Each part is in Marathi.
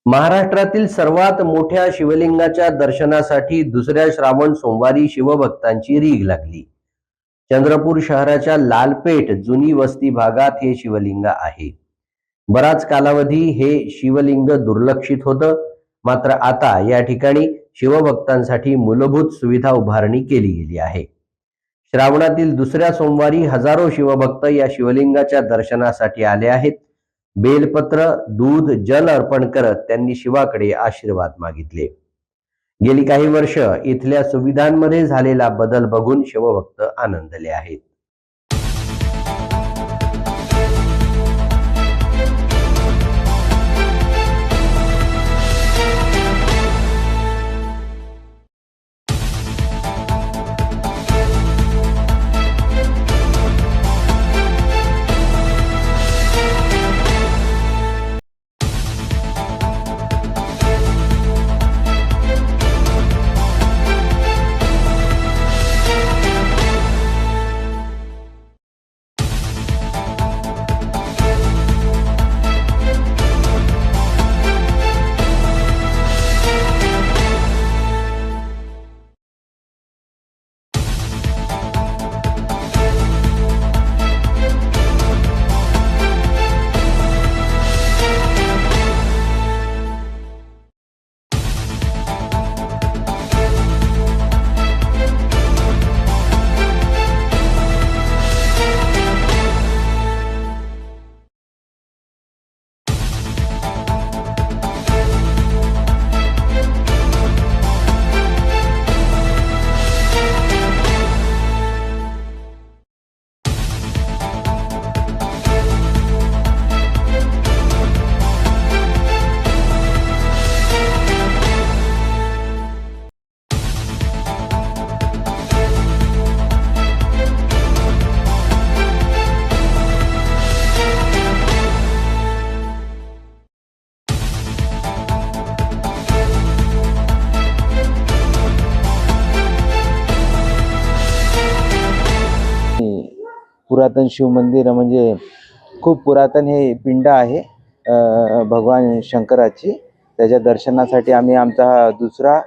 महाराष्ट्रातील सर्वात मोठ्या शिवलिंगाच्या दर्शनासाठी दुसऱ्या श्रावण सोमवारी शिवभक्तांची रीघ लागली। चंद्रपूर शहराच्या लालपेठ जुनी वस्ती भागात हे शिवलिंग आहे। बराच कालावधी हे शिवलिंग दुर्लक्षित होतं, मात्र आता या ठिकाणी शिवभक्तांसाठी मूलभूत सुविधा उभारणी केली गेली आहे। श्रावणातील दुसऱ्या सोमवारी हजारो शिवभक्त या शिवलिंगाच्या दर्शनासाठी आले आहेत। बेलपत्र, दूध, जल अर्पण करत त्यांनी शिवाकडे आशीर्वाद मागितले। गेली काही वर्ष इथल्या सुविधांमध्ये झालेला बदल बघून शिवभक्त आनंदले आहेत। पुरातन शिव मंदिर म्हणजे खूप पुरातन हे पिंड आहे भगवान शंकराची। त्याच्या दर्शनासाठी आम्ही आमचा हा दुसरा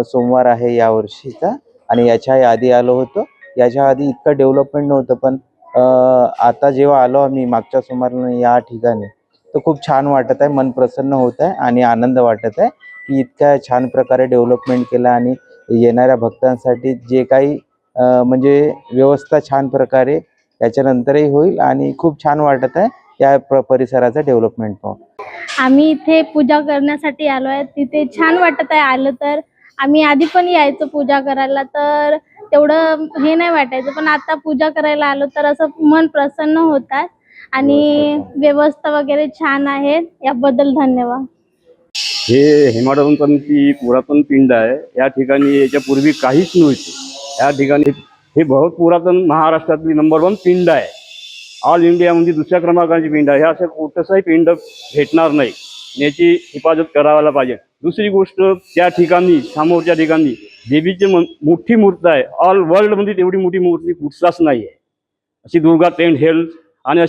सोमवार आहे या वर्षीचा आणि याच्या आधी आलो होतो। याच्या आधी इतकं डेव्हलपमेंट नव्हतं, पण आता जेव्हा आलो आम्ही मागच्या सोमवारला या ठिकाणी तर खूप छान वाटत आहे, मन प्रसन्न होत आहे आणि आनंद वाटत आहे की इतक्या छान प्रकारे डेव्हलपमेंट केलं आणि येणाऱ्या भक्तांसाठी जे काही म्हणजे व्यवस्था छान प्रकारे याच्यानंतरही होईल आणि खूप छान वाटत आहे या परिसराचं डेव्हलपमेंट पाहून। आम्ही इथे पूजा करण्यासाठी आलो आहे। तिथे छान वाटत आहे। आलं तर आम्ही आधी पण यायचो पूजा करायला, तर तेवढं हे नाही वाटायचं, पण आता पूजा करायला आलो तर असं मन प्रसन्न होतात आणि व्यवस्था वगैरे छान आहे। याबद्दल धन्यवाद। हे हेमाडपंथी पुरातन पिंड आहे। या ठिकाणी याच्यापूर्वी काहीच नव्हते। या ठिकाणी हे बहुत पुरातन महाराष्ट्रातली नंबर 1 पिंड आहे। ऑल इंडियामध्ये दुसऱ्या क्रमांकाची पिंड आहे। हे असं कुठंही पिंड भेटणार नाही, याची हिफाजत करायला पाहिजे। दुसरी गोष्ट, त्या ठिकाणी समोरच्या ठिकाणी देवीची मोठी मूर्ती आहे। ऑल वर्ल्डमध्ये तेवढी मोठी मूर्ती कुठलाच नाही आहे। अशी दुर्गा टेंट हेल्थ आणि